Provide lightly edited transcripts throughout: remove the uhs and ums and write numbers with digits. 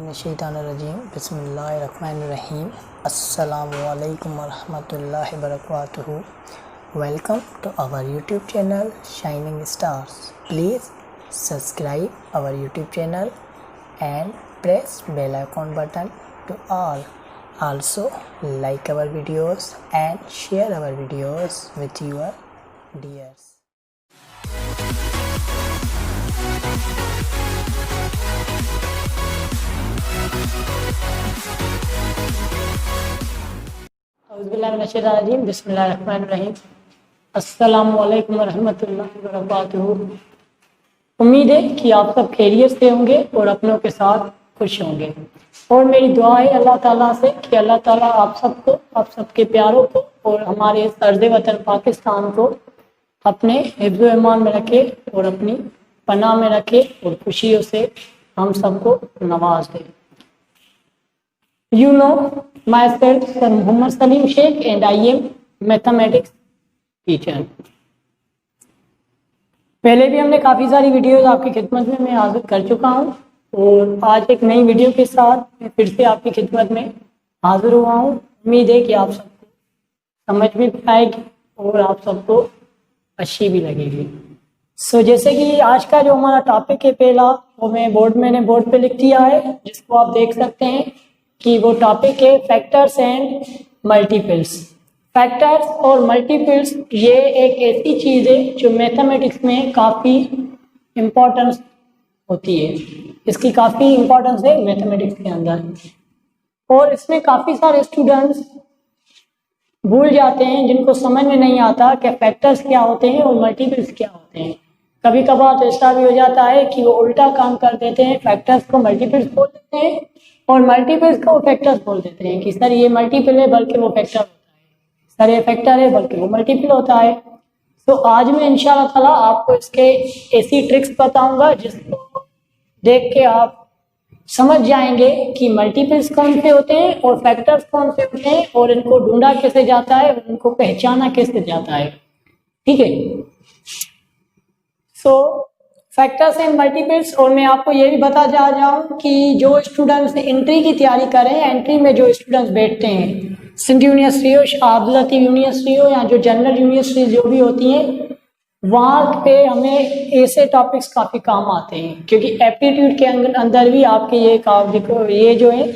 बिस्मिल्लाहिर्रहमानिर्रहीम बिस्मिल्लाहिर्रहमानिर्रहीम अस्सलामुअलैकुम वरहमतुल्लाहि वबरकातुहू। Welcome to our YouTube channel shining stars. Please subscribe our YouTube channel and press bell icon button to all. Also like our videos and share our videos with your dears. बिस्मिल्लाहिर्रहमानिर्रहीम अस्सलामुअलैकुम वरहमतुल्लाहि वबरकातुहू। उम्मीद है कि आप सब खैरियत से होंगे और अपनों के साथ खुश होंगे। और मेरी दुआ है अल्लाह ताला से कि अल्लाह ताला आप सबको, आप सबके प्यारों को और हमारे इस अर्ज़ वतन पाकिस्तान को अपने हिफ्ज़ व ईमान में रखे और अपनी पनाह में रखे और खुशियों से हम सबको नवाज दे। You know myself, Sir Muhammad Salim Sheikh, and I am mathematics teacher. पहले भी हमने काफ़ी सारी वीडियोस आपकी खिदमत में मैं हाजिर कर चुका हूँ और आज एक नई वीडियो के साथ मैं फिर से आपकी खिदमत में हाजिर हुआ हूँ। उम्मीद है कि आप सबको समझ में भी आएगी और आप सबको अच्छी भी लगेगी। जैसे कि आज का जो हमारा टॉपिक है पहला, वो मैंने बोर्ड पे लिख दिया है, जिसको आप देख सकते हैं कि वो टॉपिक है फैक्टर्स एंड मल्टीपल्स। फैक्टर्स और मल्टीपल्स ये एक ऐसी चीज़ है जो मैथमेटिक्स में काफ़ी इम्पोर्टेंस होती है। इसकी काफ़ी इम्पोर्टेंस है मैथमेटिक्स के अंदर, और इसमें काफ़ी सारे स्टूडेंट्स भूल जाते हैं, जिनको समझ में नहीं आता कि फैक्टर्स क्या होते हैं और मल्टीपल्स क्या होते हैं। कभी कभार तो ऐसा भी हो जाता है कि वो उल्टा काम कर देते हैं, फैक्टर्स को मल्टीपल्स बोल देते हैं और मल्टीपल्स को फैक्टर्स बोल देते हैं कि सर ये मल्टीपल है बल्कि वो फैक्टर होता है, सर ये फैक्टर है बल्कि वो मल्टीपल होता है। तो आज मैं इंशाअल्लाह ताला आपको इसके ऐसी ट्रिक्स बताऊंगा जिसको देख के आप समझ जाएंगे कि मल्टीपल्स कौन से होते हैं और फैक्टर्स कौन से होते हैं और इनको ढूंढा कैसे जाता है और इनको पहचाना कैसे जाता है। ठीक है, फैक्टर्स एंड मल्टीपल्स। और मैं आपको ये भी बता जा रहा हूँ कि जो स्टूडेंट्स एंट्री की तैयारी कर रहे हैं, एंट्री में जो स्टूडेंट्स बैठते हैं, सिंध यूनिवर्सिटी हो, शाह लतीफ़ यूनिवर्सिटी हो या जो जनरल यूनिवर्सिटी जो भी होती हैं, वहाँ पे हमें ऐसे टॉपिक्स काफ़ी काम आते हैं, क्योंकि एप्टीट्यूड के अंदर भी आपके ये जो है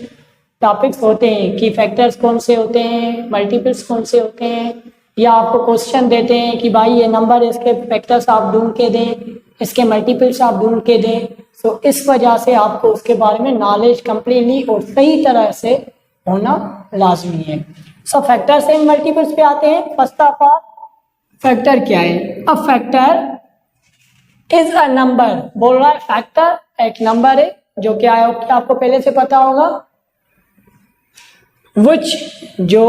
टॉपिक्स होते हैं कि फैक्टर्स कौन से होते हैं, मल्टीपल्स कौन से होते हैं, या आपको क्वेश्चन देते हैं कि भाई ये नंबर, इसके फैक्टर्स आप ढूंढ के दें, इसके मल्टीपल्स आप ढूंढ के दें। तो इस वजह से आपको उसके बारे में नॉलेज कंप्लीटली और सही तरह से होना लाजमी है। फैक्टर्स एंड मल्टीपल्स पे आते हैं। फर्स्ट ऑफ ऑल, फैक्टर क्या है? A factor is a number. बोल रहा है फैक्टर एक नंबर है, जो क्या है आपको पहले से पता होगा, विच जो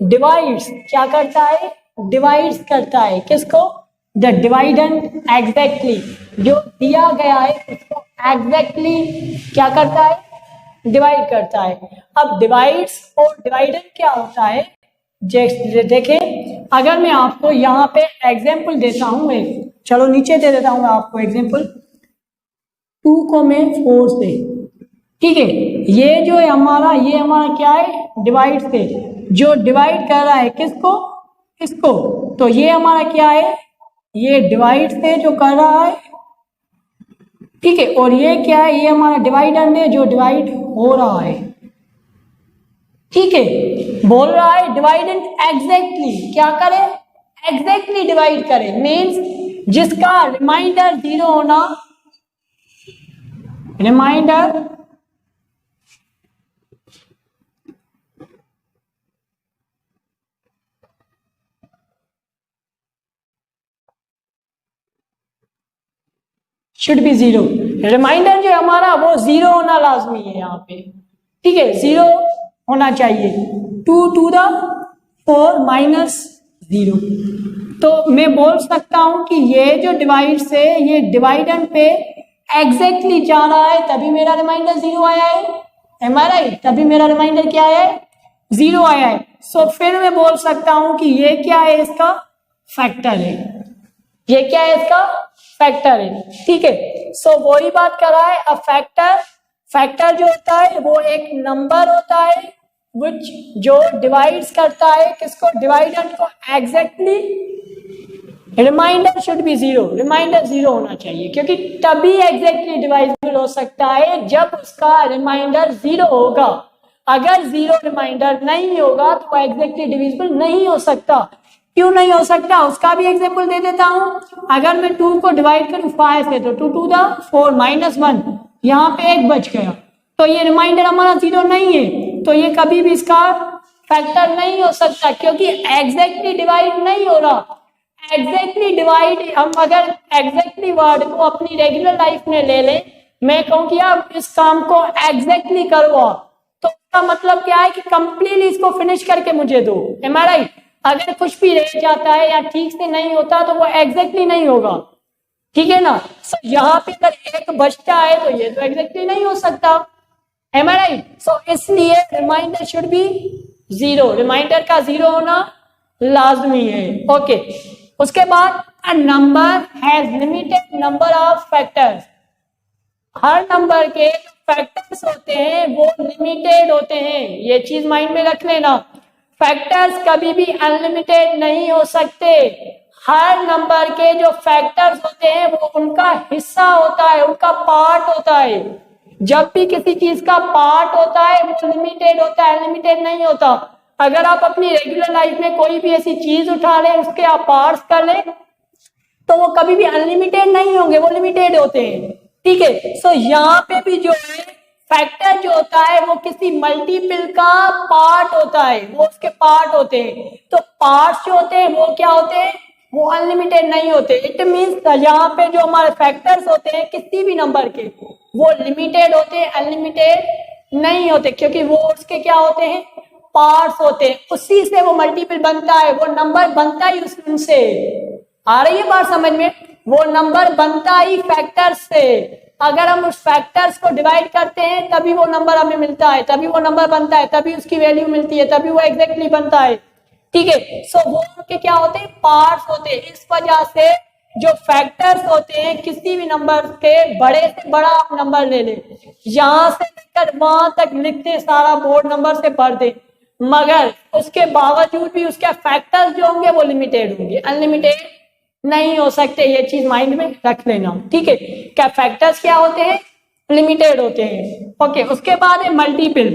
डिवाइड्स क्या करता है, डिवाइड्स करता है किसको? द डिवाइडेंट एग्जैक्टली, जो दिया गया है उसको एग्जैक्टली क्या करता है? डिवाइड करता है। अब डिवाइड्स और डिवाइडेंट क्या होता है देखें। अगर मैं आपको यहाँ पे एग्जाम्पल देता हूँ, चलो नीचे दे देता हूँ मैं आपको एग्जाम्पल 2 को मैं 4 से। ठीक है, ये जो है ये हमारा क्या है? डिवाइड से, जो डिवाइड कर रहा है किसको? इसको। तो ये हमारा क्या है? ये डिवाइड से जो कर रहा है। ठीक है, और ये क्या है? ये हमारा डिवाइडेंड है जो डिवाइड हो रहा है। ठीक है, बोल रहा है डिवाइडेंट एग्जैक्टली क्या करे? एग्जैक्टली डिवाइड करे, मीन्स जिसका रिमाइंडर 0 होना, रिमाइंडर शुड बी 0। रिमाइंडर जो हमारा वो 0 होना लाजमी है यहाँ पे। ठीक है, 0 होना चाहिए। 2 to the 4 minus 0। तो मैं बोल सकता हूं कि ये जो डिवाइड से ये डिवाइडेंड पे एग्जैक्टली जा रहा है, तभी मेरा रिमाइंडर 0 आया है। एम आई राइट? तभी मेरा रिमाइंडर क्या है? 0 आया है। फिर मैं बोल सकता हूं कि ये क्या है? इसका फैक्टर है। ये क्या है? इसका फैक्टर है। ठीक है, वही बात कर रहा है। अ फैक्टर फैक्टर जो होता है वो एक नंबर होता है which जो डिवाइड्स करता है किसको, डिवाइडेंड को exactly. Remainder should be zero, remainder zero होना चाहिए, क्योंकि तभी एग्जैक्टली डिवाइजिबल हो सकता है जब उसका रिमाइंडर जीरो होगा। अगर जीरो रिमाइंडर नहीं होगा तो वह एग्जैक्टली डिविजिबल नहीं हो सकता। क्यों नहीं हो सकता, उसका भी एग्जांपल दे देता हूं। अगर मैं 2 को डिवाइड करूं 5 से तो 2 टू द 4 -1, यहाँ पे एक बच गया, तो ये रिमाइंडर हमारा जीरो नहीं है, तो ये कभी भी इसका फैक्टर नहीं हो सकता, क्योंकि एग्जैक्टली डिवाइड नहीं हो रहा। एग्जैक्टली डिवाइड, हम अगर एग्जैक्टली वर्ड को अपनी रेगुलर लाइफ में ले लें, मैं कहूं कि आप इस काम को एग्जैक्टली करो, तो इसका मतलब क्या है कि कंप्लीटली इसको फिनिश करके मुझे दो। एम आई राइट? अगर कुछ भी रह जाता है या ठीक से नहीं होता तो वो एग्जैक्टली नहीं होगा, ठीक है ना। सो यहाँ पे अगर एक बचता है तो ये तो एग्जैक्टली नहीं हो सकता। एम आई राइट? सो इसलिए remainder should be zero, remainder का जीरो होना लाजमी है। ओके, उसके बाद a number has limited number of factors. हर नंबर के फैक्टर्स होते हैं वो लिमिटेड होते हैं, ये चीज माइंड में रख लेना। फैक्टर्स कभी भी अनलिमिटेड नहीं हो सकते। हर नंबर के जो फैक्टर्स होते हैं वो उनका हिस्सा होता है, उनका पार्ट होता है। जब भी किसी चीज का पार्ट होता है वो लिमिटेड होता है, अनलिमिटेड नहीं होता। अगर आप अपनी रेगुलर लाइफ में कोई भी ऐसी चीज उठा लें, उसके आप पार्ट्स कर लें, तो वो कभी भी अनलिमिटेड नहीं होंगे, वो लिमिटेड होते हैं, ठीक है। सो यहाँ पे भी जो है फैक्टर जो होता है वो किसी मल्टीपल का पार्ट होता है, वो उसके पार्ट होते हैं। तो पार्ट्स जो होते हैं वो क्या होते हैं, वो अनलिमिटेड नहीं होते। इट मीन्स यहाँ पे जो हमारे फैक्टर्स होते हैं किसी भी नंबर के, वो लिमिटेड होते हैं, अनलिमिटेड नहीं होते, क्योंकि वो उसके क्या होते हैं, पार्ट्स होते हैं। उसी से वो मल्टीपल बनता है, वो नंबर बनता ही उनसे। आ रही है बात समझ में? वो नंबर बनता ही फैक्टर्स से। अगर हम उस फैक्टर्स को डिवाइड करते हैं तभी वो नंबर हमें मिलता है, तभी वो नंबर बनता है, तभी उसकी वैल्यू मिलती है, तभी वो एग्जैक्टली बनता है, ठीक है। सो वो उनके क्या होते हैं, पार्ट्स होते हैं। इस वजह से जो फैक्टर्स होते हैं किसी भी नंबर के, बड़े से बड़ा आप नंबर ले ले, यहां से लेकर वहां तक लिखते सारा बोर्ड नंबर से पढ़ दे, मगर उसके बावजूद भी उसके फैक्टर्स जो होंगे वो लिमिटेड होंगे, अनलिमिटेड नहीं हो सकते। ये चीज माइंड में रख लेना, ठीक है। क्या फैक्टर्स क्या होते हैं, लिमिटेड होते हैं। ओके, उसके बाद है multiple.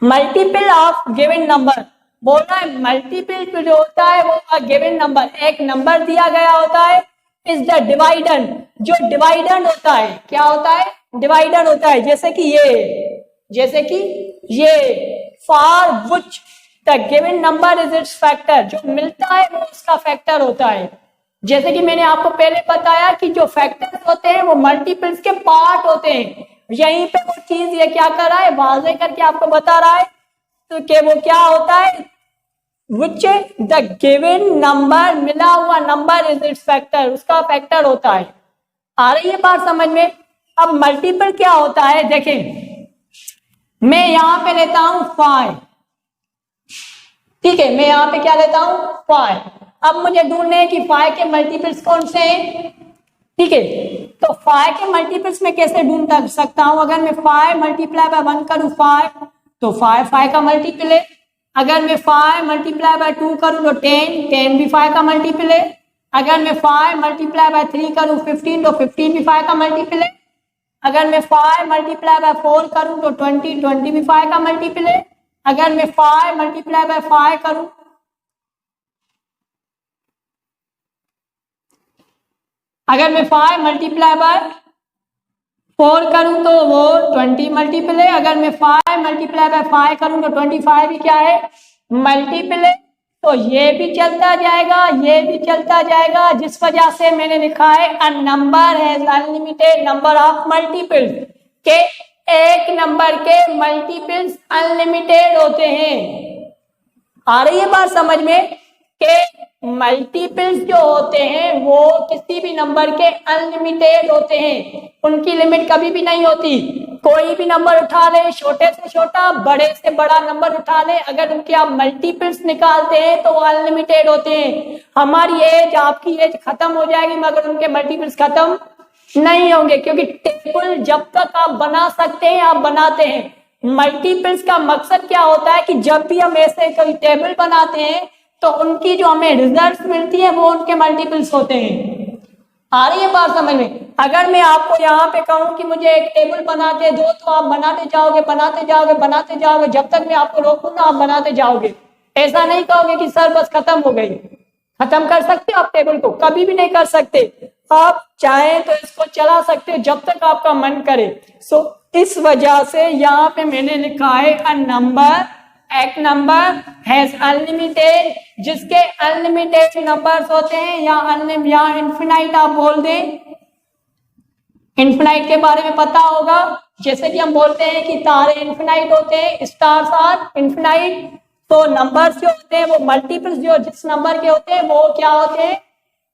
Multiple of given number, बोल रहा है मल्टीपल जो होता है वो गिवन नंबर, एक नंबर दिया गया होता है, इज द डिवाइडेंड। जो डिवाइडेंड होता है, क्या होता है, डिवाइडेंड होता है। जैसे कि ये for which the given number is it's factor, जो मिलता है वो उसका फैक्टर होता है। जैसे कि मैंने आपको पहले बताया कि जो फैक्टर्स होते हैं वो मल्टीपल्स के पार्ट होते हैं। यहीं पे वो चीज ये क्या कर रहा है, वाज़े करके आपको बता रहा है, तो कि वो क्या होता है, which the given number, मिला हुआ नंबर इज इट्स फैक्टर, उसका फैक्टर होता है। आ रही है बात समझ में? अब मल्टीपल क्या होता है, देखें, मैं यहां पे लेता हूं 5, ठीक है, मैं यहां पे क्या लेता हूं 5। अब मुझे ढूंढने हैं कि 5 के मल्टीपल्स कौन से हैं, ठीक है। तो 5 के मल्टीपल्स में कैसे ढूंढ सकता हूं, अगर मैं 5 मल्टीप्लाई बाय 1 करूं 5, तो 5 का मल्टीपल है। अगर मैं 5 मल्टीप्लाई बाय 2 करूं तो 10 भी 5 का मल्टीपल है। अगर मैं 5 मल्टीप्लाई बाय 3 करूं 15, तो 15 भी 5 का मल्टीपल है। अगर मैं 5 मल्टीप्लाई बाय 4 करूं तो 20 भी 5 का मल्टीपल है। अगर मैं 5 मल्टीप्लाई बाय 5 करूं, अगर मैं 5 मल्टीप्लाई बाय 4 करूं तो वो 20 मल्टीपल है। अगर मैं 5 मल्टीप्लाई बाय 5 करूं तो 25 भी क्या है, मल्टीपल है। तो ये भी चलता जाएगा, ये भी चलता जाएगा, जिस वजह से मैंने लिखा है अ number has unlimited number of multiples, के एक नंबर के मल्टीपल्स अनलिमिटेड होते हैं। आ रही है बात समझ में? के मल्टीपल्स जो होते हैं वो किसी भी नंबर के अनलिमिटेड होते हैं, उनकी लिमिट कभी भी नहीं होती। कोई भी नंबर उठा ले, छोटे से छोटा, बड़े से बड़ा नंबर उठा ले, अगर उनके आप मल्टीपल्स निकालते हैं तो वो अनलिमिटेड होते हैं। हमारी एज, आपकी एज खत्म हो जाएगी मगर उनके मल्टीपल्स खत्म नहीं होंगे, क्योंकि टेबल जब तक आप बना सकते हैं आप बनाते हैं। मल्टीपल्स का मकसद क्या होता है कि जब भी हम ऐसे कोई टेबल बनाते हैं तो उनकी जो हमें रिजल्ट मिलती है वो उनके मल्टीपल्स होते हैं। आ रही है बात समझ में? अगर मैं आपको यहाँ पे कहूँ कि मुझे एक टेबल बना के दो, तो आप बनाते जाओगे बनाते जाओगे बनाते जाओगे, जब तक मैं आपको रोकूंगा आप बनाते जाओगे। ऐसा नहीं कहोगे कि सर बस खत्म हो गई। खत्म कर सकते हो आप टेबल को? कभी भी नहीं कर सकते। आप चाहें तो इसको चला सकते हो जब तक आपका मन करे। सो इस वजह से यहाँ पे मैंने लिखा है अ नंबर, एक नंबर हैज अनलिमिटेड, जिसके अनलिमिटेड नंबर्स होते हैं, या इन्फिनाइट आप बोल दें। इन्फिनाइट के बारे में पता होगा, जैसे कि हम बोलते हैं कि तारे इन्फिनाइट होते हैं, स्टार्स आर इन्फिनाइट। तो नंबर्स जो होते हैं वो मल्टीपल्स जो जिस नंबर के होते हैं वो क्या होते हैं?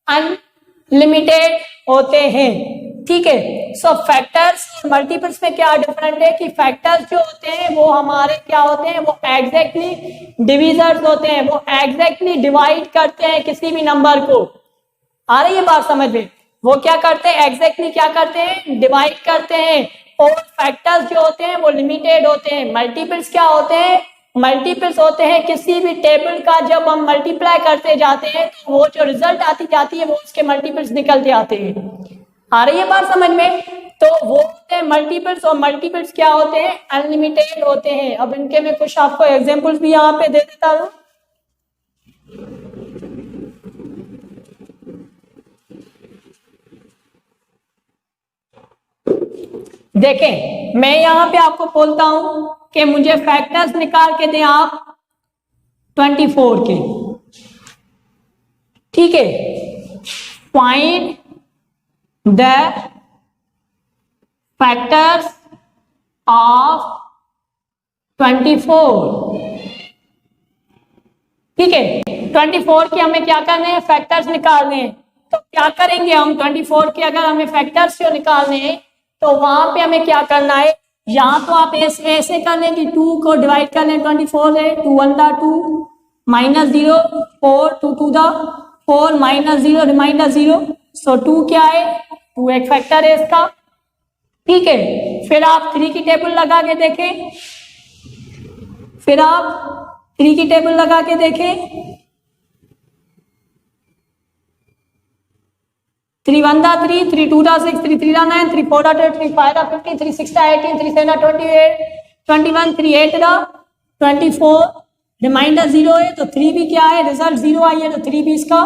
अनलिमिटेड होते हैं। ठीक है। सो फैक्टर्स मल्टीपल्स में क्या डिफरेंट है कि फैक्टर्स जो होते हैं वो हमारे क्या होते हैं? वो एग्जैक्टली डिविजर्स होते हैं, वो एग्जैक्टली डिवाइड करते हैं किसी भी नंबर को। आ रही है बात समझ में? वो क्या करते हैं? एग्जैक्टली क्या करते हैं? डिवाइड करते हैं। और फैक्टर्स जो होते हैं वो लिमिटेड होते हैं। मल्टीपल्स क्या होते हैं? मल्टीपल्स होते हैं किसी भी टेबल का जब हम मल्टीप्लाई करते जाते हैं तो वो जो रिजल्ट आती जाती है वो उसके मल्टीपल्स निकलते आते हैं। आ रही है बात समझ में? तो वो होते हैं मल्टीपल्स, और मल्टीपल्स क्या होते हैं? अनलिमिटेड होते हैं। अब इनके में कुछ आपको एग्जांपल्स भी यहाँ पे दे देता हूं। देखें, मैं यहाँ पे आपको बोलता हूं कि मुझे फैक्टर्स निकाल के दें आप 24 के। ठीक है। Find the factors of 24। ठीक है। 24 के हमें क्या करने हैं? फैक्टर्स निकालने हैं। तो क्या करेंगे हम? 24 के अगर हमें फैक्टर्स जो निकालने हैं तो वहां पे हमें क्या करना है? यहाँ तो आप ऐसे कर लें कि 2 को डिवाइड कर लें। 24 है 2 1 2 माइनस 0 4 2 2 4 माइनस 0 रिमाइंडर 0। सो 2 क्या है? 2 एक फैक्टर है इसका। ठीक है। फिर आप 3 की टेबल लगा के देखें। फिर आप 3 की टेबल लगा के देखें। 3 1 3 3 2 6 3 3 9 3 4 12 3 5 15 3 6 18 3 7 28 21 3 8 24 रिमाइंडर 0 है तो 3 भी क्या है? रिजल्ट 0 आई है तो 3 भी इसका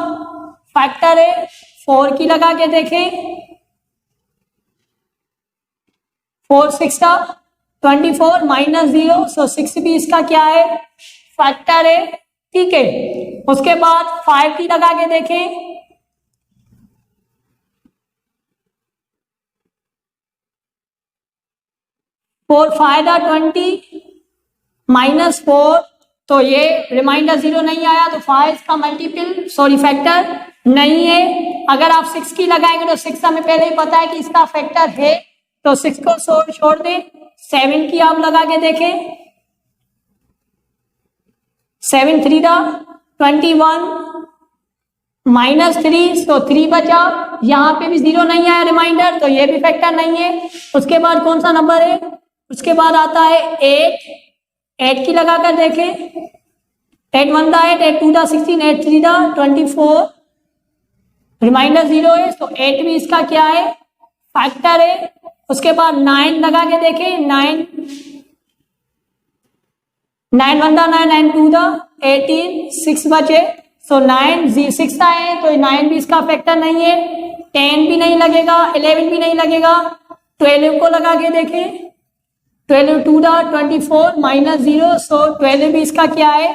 फैक्टर है। 4 की लगा के देखें। 4 6 24 माइनस 0 सो 6 भी इसका क्या है? फैक्टर है। ठीक है। उसके बाद 5 की लगा के देखें। 4 5 20 माइनस 4 तो ये रिमाइंडर 0 नहीं आया तो 5 इसका मल्टीपल फैक्टर नहीं है। अगर आप 6 की लगाएंगे तो 6 हमें पहले ही पता है कि इसका फैक्टर है तो 6 को छोड़ दें। 7 की आप लगा के देखें। 7 3 21 माइनस 3 तो 3 बचा। यहाँ पे भी 0 नहीं आया रिमाइंडर तो ये भी फैक्टर नहीं है। उसके बाद कौन सा नंबर है? उसके बाद आता है 8 की लगाकर देखें। 8 1 8 8 2 16 8 3 24 रिमाइंडर 0 है तो 8 भी इसका क्या है? फैक्टर है। उसके बाद 9 लगा के देखें। 9 9 1 9 9 2 18 6 बचे सो 9 6 आए तो 9 भी इसका फैक्टर नहीं है। 10 भी नहीं लगेगा, 11 भी नहीं लगेगा। 12 को लगा के देखें। 12 2 24 माइनस 0 सो 12 भी इसका क्या है?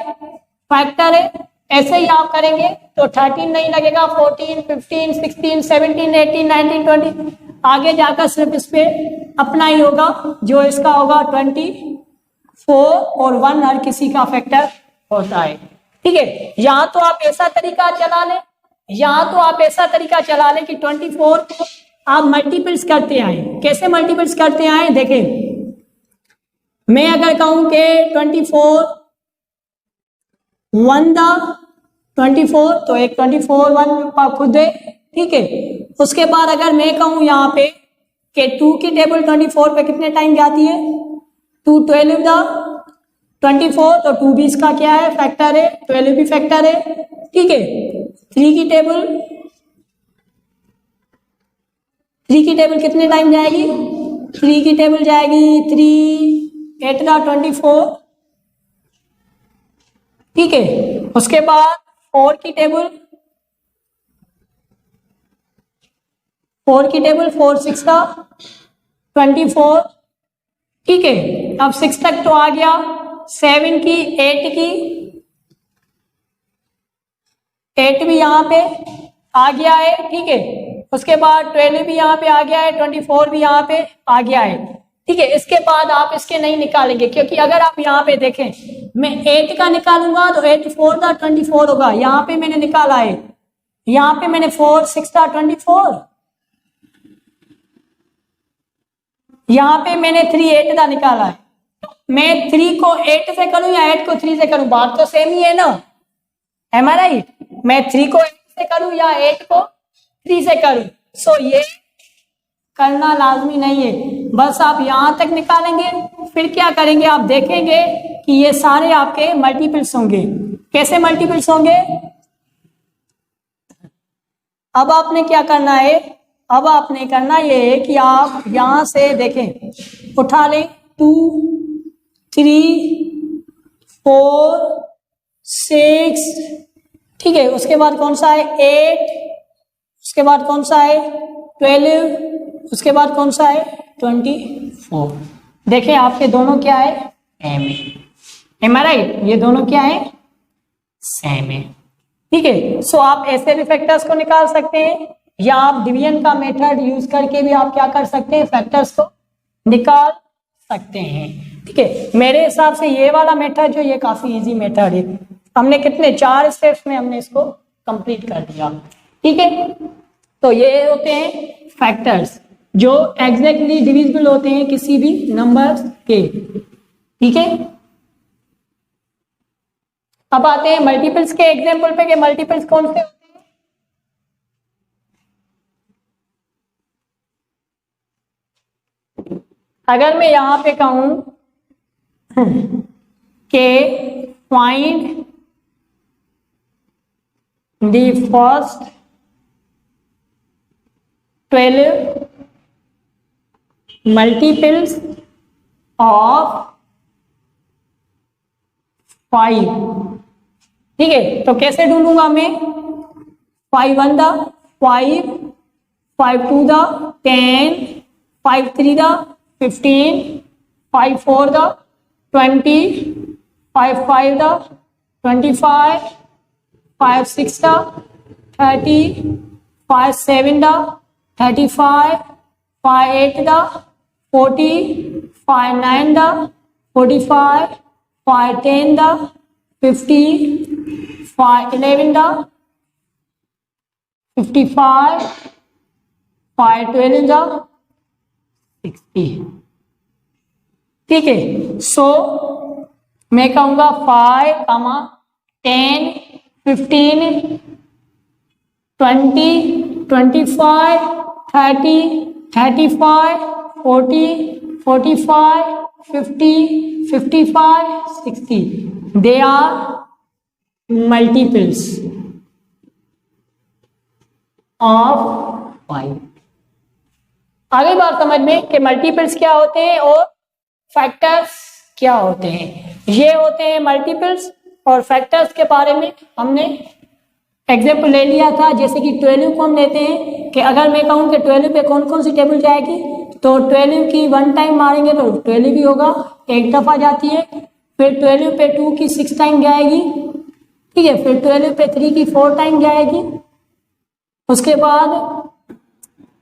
फैक्टर है। ऐसे ही आप करेंगे तो 13 नहीं लगेगा। 14 15 16 17 18 19 20 आगे जाकर सिर्फ इस पे अपना ही होगा जो इसका होगा 24 और 1 हर किसी का फैक्टर होता है। ठीक है। यहाँ तो आप ऐसा तरीका चला लें, यहाँ तो आप ऐसा तरीका चला लें कि 24 को आप मल्टीपल्स करते आए। कैसे मल्टीपल्स करते आए? देखें, मैं अगर कहूं कि 24 1 24 तो एक 24 1 खुद है। ठीक है। उसके बाद अगर मैं कहूँ यहाँ पे कि 2 की टेबल 24 पे कितने टाइम जाती है, 2 12 द 24, तो 2 भी इसका क्या है, फैक्टर है, 12 भी फैक्टर है, ठीक है। 3 की टेबल कितने टाइम जाएगी, 3 की टेबल जाएगी 3 8 द 24, ठीक है। उसके बाद 4 की टेबल 4 6 द 24, ठीक है। अब 6 तक तो आ गया, 7 की 8 भी यहाँ पे आ गया है, ठीक है। उसके बाद 12 भी यहाँ पे आ गया है, 24 भी यहाँ पे आ गया है, ठीक है। इसके बाद आप इसके नहीं निकालेंगे, क्योंकि अगर आप यहाँ पे देखें, मैं 8 का निकालूंगा तो 8 4 द 24 होगा, यहाँ पे मैंने निकाला है, यहाँ पे मैंने 4 6 द 24, यहाँ पे मैंने 3 8 दा निकाला है। मैं 3 को 8 से करूं या 8 को 3 से करूं, बात तो सेम ही है ना, एम आई राइट। मैं 3 को 8 से करूं या 8 को 3 से करूं, सो ये करना लाजमी नहीं है, बस आप यहां तक निकालेंगे। फिर क्या करेंगे, आप देखेंगे कि ये सारे आपके मल्टीपल्स होंगे। कैसे मल्टीपल्स होंगे, अब आपने क्या करना है, अब आपने करना ये है कि आप यहां से देखें, उठा लें 2 3 4 6, ठीक है। उसके बाद कौन सा है 8, उसके बाद कौन सा है 12, उसके बाद कौन सा है 24। देखें आपके दोनों क्या है, एम आई राइट, ये दोनों क्या है, सेम है, ठीक है। सो आप ऐसे भी फैक्टर्स को निकाल सकते हैं, या आप डिवीजन का मेथड यूज करके भी आप क्या कर सकते हैं, फैक्टर्स को निकाल सकते हैं, ठीक है। मेरे हिसाब से ये वाला मेथड जो, ये काफी इजी मेथड है। हमने कितने 4 स्टेप्स में हमने इसको कंप्लीट कर दिया, ठीक है। तो ये होते हैं फैक्टर्स जो एग्जैक्टली डिविजिबल होते हैं किसी भी नंबर के, ठीक है। अब आते हैं मल्टीपल्स के एग्जाम्पल पे, कि मल्टीपल्स कौन से होते हैं। अगर मैं यहां पे कहूं के find the first 12 multiples of 5, ठीक है। तो कैसे ढूंढूंगा मैं, 5 1 the 5, 5 2 the 10, 5 3 the 15, 5 4 the 20, 5 5 the 25, 5 6 the 30, 5 7 the 35, 5 8 the 40, 5 9 the 45, 5 10 the 50, 5 11 the 55, 5 12 the 60, ठीक है। सो मैं कहूंगा 5 10 15 20 25 30 35 40 45 50 55 60, they are multiples of 5। आ गई बात समझ में कि मल्टीपल्स क्या होते हैं और फैक्टर्स क्या होते हैं। ये होते हैं मल्टीपल्स, और फैक्टर्स के बारे में हमने एग्जाम्पल ले लिया था। जैसे कि 12 को हम लेते हैं कि अगर मैं कहूं कि 12 पे कौन कौन सी टेबल जाएगी, तो 12 की 1 टाइम मारेंगे तो 12 भी होगा, एक दफा जाती है। फिर 12 पे 2 की 6 टाइम जाएगी, ठीक है। फिर 12 पे 3 की 4 टाइम जाएगी। उसके बाद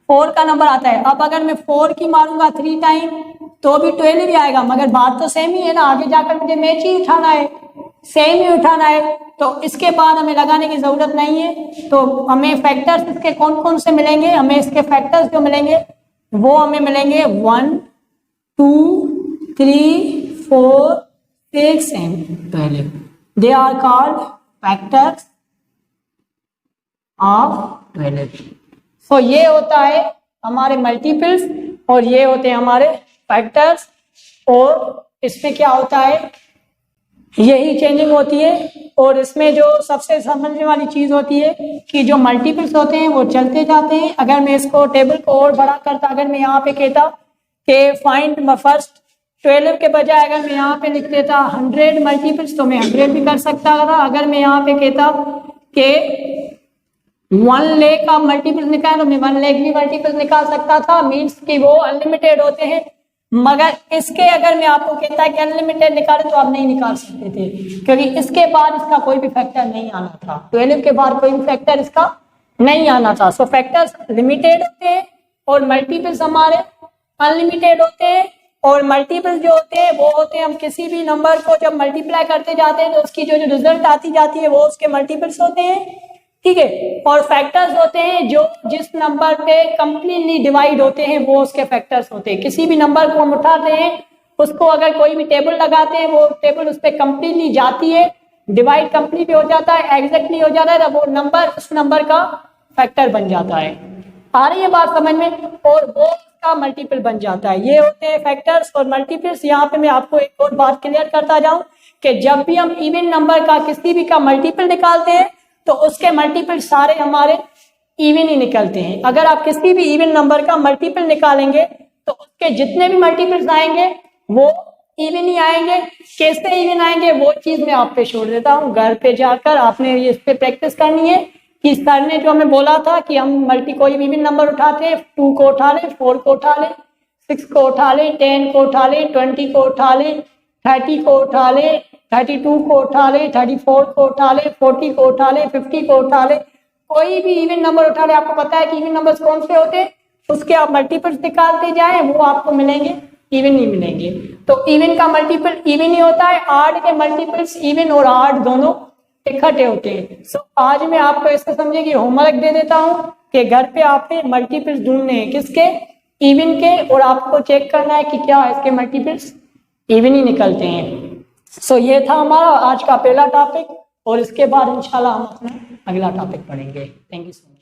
4 का नंबर आता है। अब अगर मैं 4 की मारूंगा 3 टाइम तो भी 12 भी आएगा, मगर बात तो सेम ही है ना, आगे जाकर मुझे मैच ही उठाना है, सेम ही उठाना है। तो इसके बाद हमें लगाने की जरूरत नहीं है। तो हमें फैक्टर्स इसके कौन कौन से मिलेंगे, हमें इसके फैक्टर्स जो मिलेंगे वो हमें मिलेंगे 1 2 3 4 6 and 12। They are called factors of 12। So ये होता है हमारे मल्टीपल्स और ये होते हैं हमारे फैक्टर्स, और इसमें क्या होता है, यही चेंजिंग होती है। और इसमें जो सबसे समझने वाली चीज होती है कि जो मल्टीपल्स होते हैं वो चलते जाते हैं। अगर मैं इसको टेबल को और बड़ा करता, अगर मैं यहाँ पे कहता कि फाइंड फर्स्ट 12 के बजाय अगर मैं यहाँ पे लिख देता 100 मल्टीपल्स, तो मैं 100 भी कर सकता था। अगर मैं यहाँ पे कहता कि 1 लाख का मल्टीपल निकाल, तो मैं 1 लाख भी मल्टीपल निकाल सकता था। मीन्स कि वो अनलिमिटेड होते हैं। मगर इसके अगर मैं आपको कहता है कि अनलिमिटेड निकाले, तो आप नहीं निकाल सकते थे, क्योंकि इसके बाद इसका कोई भी फैक्टर नहीं आना था। 12 के बाद कोई भी फैक्टर इसका नहीं आना था। सो फैक्टर्स लिमिटेड होते हैं और मल्टीपल्स हमारे अनलिमिटेड होते हैं। और मल्टीपल जो होते हैं वो होते हैं, हम किसी भी नंबर को जब मल्टीप्लाई करते जाते हैं तो उसकी जो रिजल्ट आती जाती है वो उसके मल्टीपल्स होते हैं, ठीक है। और फैक्टर्स होते हैं जो जिस नंबर पे कंप्लीटली डिवाइड होते हैं वो उसके फैक्टर्स होते हैं। किसी भी नंबर को हम उठाते हैं, उसको अगर कोई भी टेबल लगाते हैं, वो टेबल उस पर कंप्लीटली जाती है, डिवाइड कंप्लीट हो जाता है, एग्जैक्टली हो जाता है, वो नंबर उस नंबर का फैक्टर बन जाता है। आ रही है बात समझ में? और वो का मल्टीपल बन जाता है। ये होते हैं फैक्टर्स और मल्टीपल्स। यहाँ पे मैं आपको एक और बात क्लियर करता जाऊं कि जब भी हम इवन नंबर का किसी भी का मल्टीपल निकालते हैं तो उसके मल्टीपल सारे हमारे इवन ही निकलते हैं। अगर आप किसी भी इवन नंबर का मल्टीपल निकालेंगे तो उसके जितने भी मल्टीपल्स आएंगे वो इवन ही आएंगे। कैसे इवन आएंगे वो चीज मैं आप पे छोड़ देता हूँ, घर पे जाकर आपने इस पे प्रैक्टिस करनी है कि सर ने जो हमें बोला था कि हम कोई भी नंबर उठाते हैं, 2 को उठा ले, 4 को उठा ले, 6 को उठा ले, 10 को उठा ले, 20 को उठा ले, 30 को उठा ले, 32 को उठा ले, 34 को उठा ले, 40 को उठा ले, 50 को उठा ले, कोई भी इवन नंबर उठा ले। आपको पता है कि इवन नंबर्स कौन से होते हैं, उसके आप मल्टीपल्स निकालते जाए वो आपको मिलेंगे, इवन नहीं मिलेंगे। तो इवन का मल्टीपल इवन ही होता है, आड के मल्टीपल्स इवन और आड दोनों इकट्ठे होते हैं। सो आज मैं आपको इसको समझे कि होमवर्क दे देता हूं कि घर पे आपने मल्टीपल्स ढूंढने हैं, किसके, इवन के, और आपको चेक करना है कि क्या इसके मल्टीपल्स इवन ही निकलते हैं। सो ये था हमारा आज का पहला टॉपिक, और इसके बाद इंशाल्लाह हम अपना अगला टॉपिक पढ़ेंगे। Thank you so much.